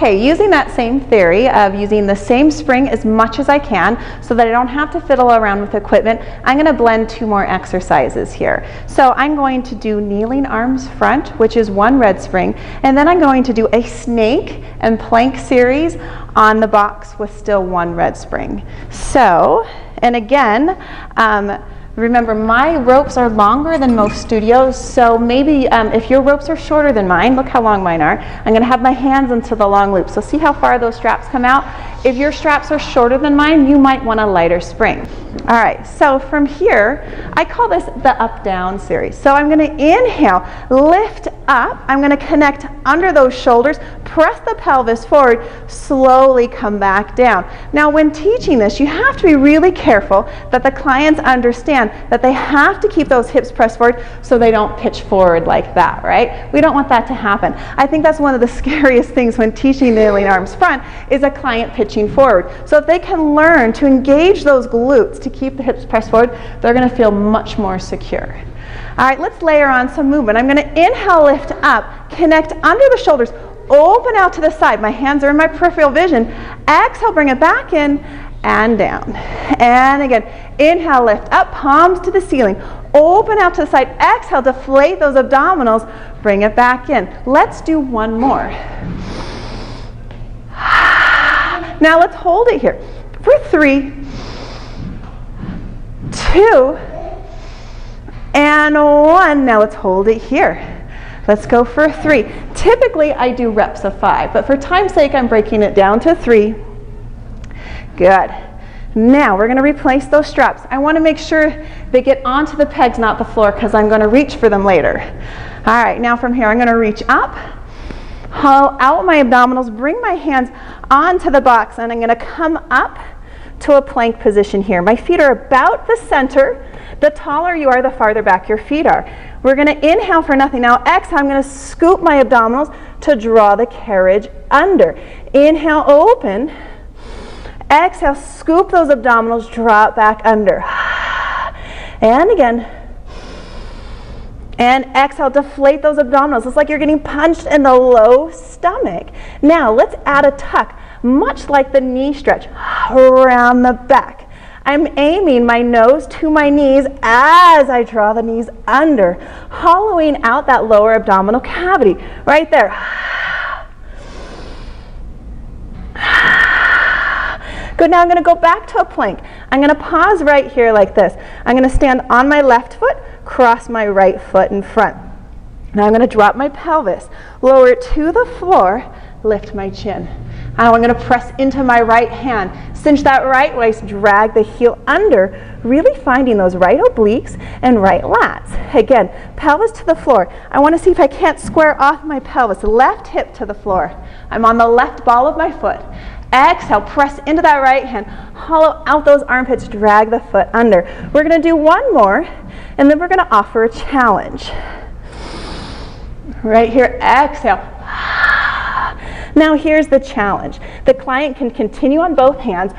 Okay, using that same theory of using the same spring as much as I can so that I don't have to fiddle around with equipment, I'm going to blend 2 more exercises here. So I'm going to do kneeling arms front, which is 1 red spring, and then I'm going to do a snake and plank series on the box with still 1 red spring. So, and again, remember, my ropes are longer than most studios, so maybe if your ropes are shorter than mine, look how long mine are, I'm going to have my hands into the long loop. So see how far those straps come out? If your straps are shorter than mine, you might want a lighter spring. All right, so from here, I call this the up-down series. So I'm going to inhale, lift up, I'm going to connect under those shoulders, press the pelvis forward, slowly come back down. Now when teaching this, you have to be really careful that the clients understand that they have to keep those hips pressed forward so they don't pitch forward like that, right? We don't want that to happen. I think that's one of the scariest things when teaching kneeling arms front is a client pitching forward. So if they can learn to engage those glutes to keep the hips pressed forward, they're going to feel much more secure. All right, let's layer on some movement. I'm going to inhale, lift up, connect under the shoulders, open out to the side. My hands are in my peripheral vision. Exhale, bring it back in and down. And again, inhale, lift up, palms to the ceiling. Open out to the side. Exhale, deflate those abdominals. Bring it back in. Let's do 1 more. Now let's hold it here for 3, 2, and 1. Now let's hold it here. Let's go for 3. Typically I do reps of 5, but for time's sake I'm breaking it down to 3. Good. Now we're going to replace those straps. I want to make sure they get onto the pegs, not the floor, because I'm going to reach for them later. All right, now from here I'm going to reach up, hollow out my abdominals, bring my hands onto the box, and I'm going to come up to a plank position here. My feet are about the center. The taller you are, the farther back your feet are. We're going to inhale for nothing. Now exhale, I'm going to scoop my abdominals to draw the carriage under. Inhale, open. Exhale, scoop those abdominals, drop back under. And again. And exhale, deflate those abdominals. It's like you're getting punched in the low stomach. Now let's add a tuck, much like the knee stretch, around the back. I'm aiming my nose to my knees as I draw the knees under, hollowing out that lower abdominal cavity. Right there. Good, now I'm going to go back to a plank. I'm going to pause right here like this. I'm going to stand on my left foot, cross my right foot in front. Now I'm going to drop my pelvis, lower it to the floor, lift my chin. Now I'm going to press into my right hand, cinch that right waist, drag the heel under, really finding those right obliques and right lats. Again, pelvis to the floor. I want to see if I can't square off my pelvis, left hip to the floor. I'm on the left ball of my foot. Exhale, press into that right hand, hollow out those armpits, drag the foot under. We're going to do 1 more, and then we're going to offer a challenge. Right here, exhale. Now here's the challenge. The client can continue on both hands,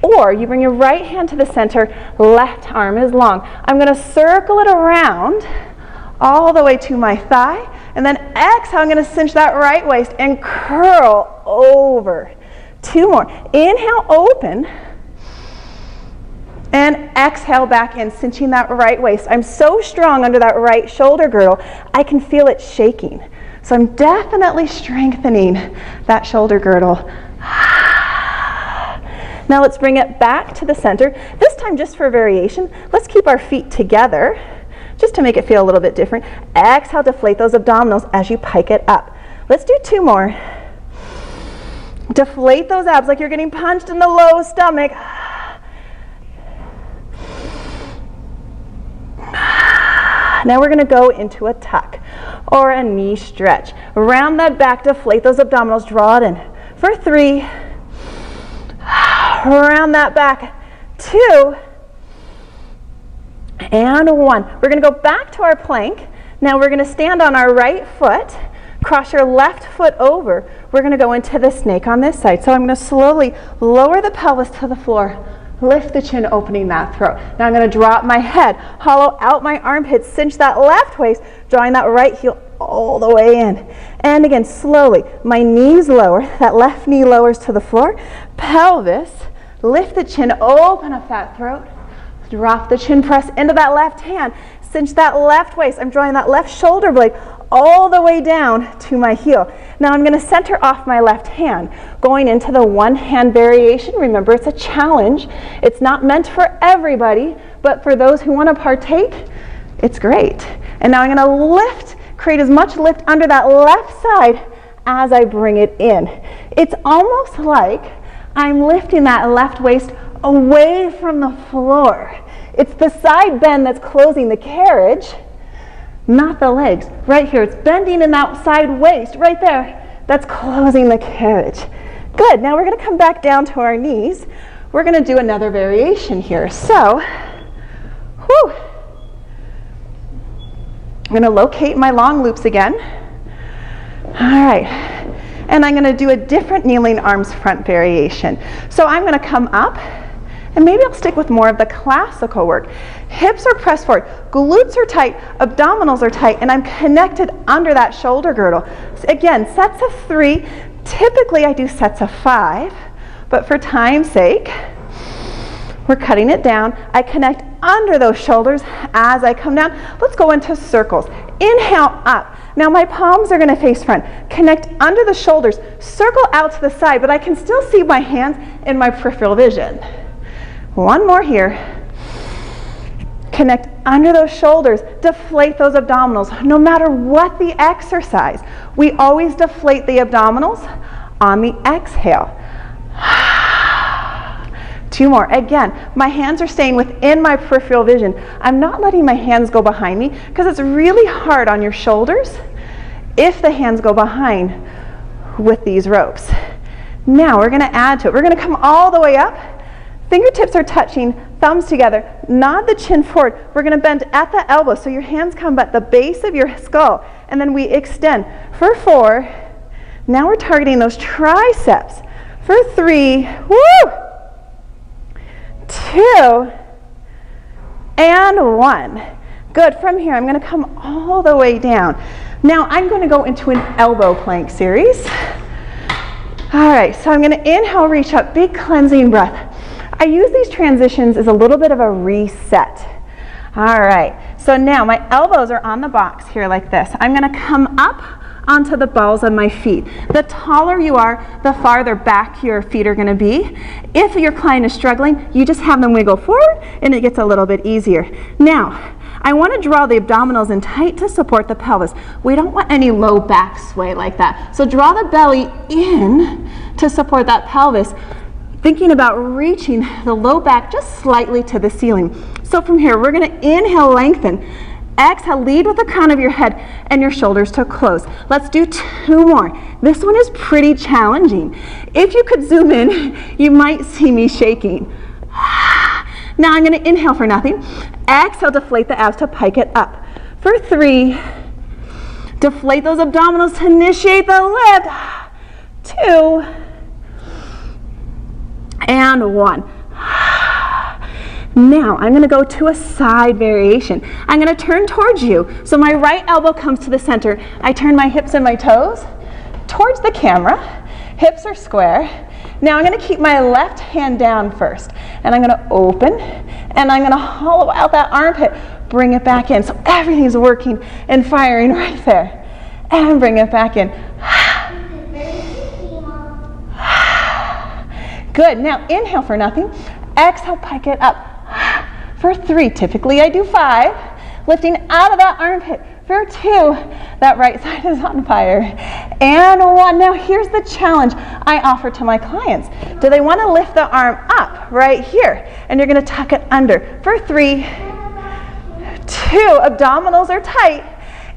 or you bring your right hand to the center, left arm is long. I'm going to circle it around all the way to my thigh, and then exhale, I'm going to cinch that right waist and curl over. 2 more. Inhale, open, and exhale back in, cinching that right waist. I'm so strong under that right shoulder girdle, I can feel it shaking. So I'm definitely strengthening that shoulder girdle. Now let's bring it back to the center. This time, just for variation, let's keep our feet together, just to make it feel a little bit different. Exhale, deflate those abdominals as you pike it up. Let's do 2 more. Deflate those abs like you're getting punched in the low stomach. Now we're going to go into a tuck or a knee stretch. Round that back, deflate those abdominals, draw it in. For 3. Round that back. 2. And 1. We're going to go back to our plank. Now we're going to stand on our right foot. Cross your left foot over. We're going to go into the snake on this side. So I'm going to slowly lower the pelvis to the floor, Lift the chin, opening that throat. Now I'm going to drop my head, hollow out my armpits, cinch that left waist, drawing that right heel all the way in. And again, slowly, my knees lower, that left knee lowers to the floor, pelvis, lift the chin, open up that throat, drop the chin, press into that left hand, cinch that left waist. I'm drawing that left shoulder blade all the way down to my heel. Now I'm going to center off my left hand, going into the one hand variation. Remember, it's a challenge. It's not meant for everybody, but for those who want to partake, it's great. And now I'm going to lift, create as much lift under that left side as I bring it in. It's almost like I'm lifting that left waist away from the floor. It's the side bend that's closing the carriage, not the legs. Right here, it's bending in that side waist, right there, that's closing the carriage. Good, now we're gonna come back down to our knees. We're gonna do another variation here. So, I'm gonna locate my long loops again. All right, and I'm gonna do a different kneeling arms front variation. So I'm gonna come up, and maybe I'll stick with more of the classical work. Hips are pressed forward, glutes are tight, abdominals are tight, and I'm connected under that shoulder girdle. So again, sets of 3. Typically I do sets of 5, but for time's sake, we're cutting it down. I connect under those shoulders as I come down. Let's go into circles. Inhale up. Now my palms are going to face front. Connect under the shoulders, circle out to the side, but I can still see my hands in my peripheral vision. One more here. Connect under those shoulders, deflate those abdominals. No matter what the exercise, we always deflate the abdominals on the exhale. 2 more. Again, my hands are staying within my peripheral vision. I'm not letting my hands go behind me because it's really hard on your shoulders if the hands go behind with these ropes. Now we're going to add to it. We're going to come all the way up. Fingertips are touching, thumbs together. Nod the chin forward. We're going to bend at the elbow so your hands come at the base of your skull. And then we extend. For 4, now we're targeting those triceps. For 3, 2, and 1. Good. From here, I'm going to come all the way down. Now I'm going to go into an elbow plank series. All right, so I'm going to inhale, reach up, big cleansing breath. I use these transitions as a little bit of a reset. All right, so now my elbows are on the box here like this. I'm going to come up onto the balls of my feet. The taller you are, the farther back your feet are going to be. If your client is struggling, you just have them wiggle forward and it gets a little bit easier. Now, I want to draw the abdominals in tight to support the pelvis. We don't want any low back sway like that. So draw the belly in to support that pelvis, thinking about reaching the low back just slightly to the ceiling. So from here, we're going to inhale, lengthen. Exhale, lead with the crown of your head and your shoulders to close. Let's do 2 more. This one is pretty challenging. If you could zoom in, you might see me shaking. Now I'm going to inhale for nothing. Exhale, deflate the abs to pike it up. For 3, deflate those abdominals to initiate the lift. 2, and 1. Now I'm going to go to a side variation. I'm going to turn towards you. So my right elbow comes to the center. I turn my hips and my toes towards the camera. Hips are square. Now I'm going to keep my left hand down first. And I'm going to open. And I'm going to hollow out that armpit. Bring it back in. So everything's working and firing right there. And bring it back in. Good. Now inhale for nothing. Exhale, pike it up. For 3, typically I do 5. Lifting out of that armpit. For 2, that right side is on fire. And 1. Now here's the challenge I offer to my clients. Do they want to lift the arm up right here? And you're going to tuck it under. For 3, 2, abdominals are tight.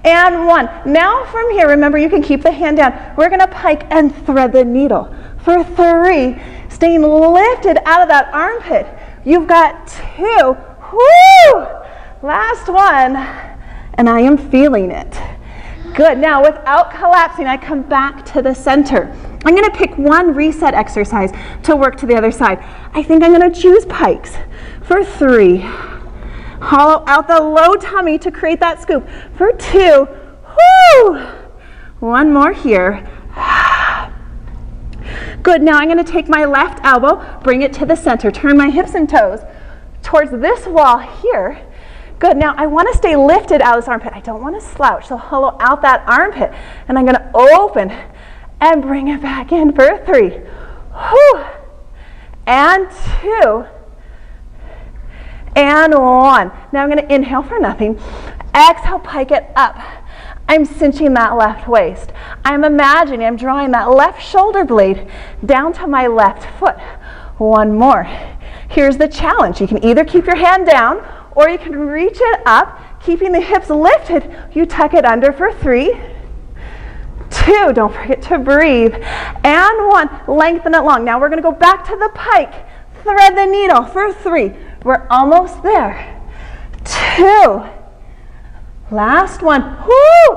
And 1. Now from here, remember you can keep the hand down. We're going to pike and thread the needle. For 3, staying lifted out of that armpit. You've got 2. Woo! Last one. And I am feeling it. Good. Now without collapsing, I come back to the center. I'm going to pick one reset exercise to work to the other side. I think I'm going to choose pikes for 3. Hollow out the low tummy to create that scoop for 2. Whoo! One more here. Good, now I'm going to take my left elbow, bring it to the center, turn my hips and toes towards this wall here. Good, now I want to stay lifted out of this armpit. I don't want to slouch, so hollow out that armpit. And I'm going to open and bring it back in for 3. Whew. And 2. And 1. Now I'm going to inhale for nothing. Exhale, pike it up. I'm cinching that left waist. I'm imagining I'm drawing that left shoulder blade down to my left foot. One more. Here's the challenge. You can either keep your hand down or you can reach it up, keeping the hips lifted. You tuck it under for 3, 2, don't forget to breathe, and 1. Lengthen it long. Now we're going to go back to the pike. Thread the needle for 3. We're almost there. 2. Last one. Whoo!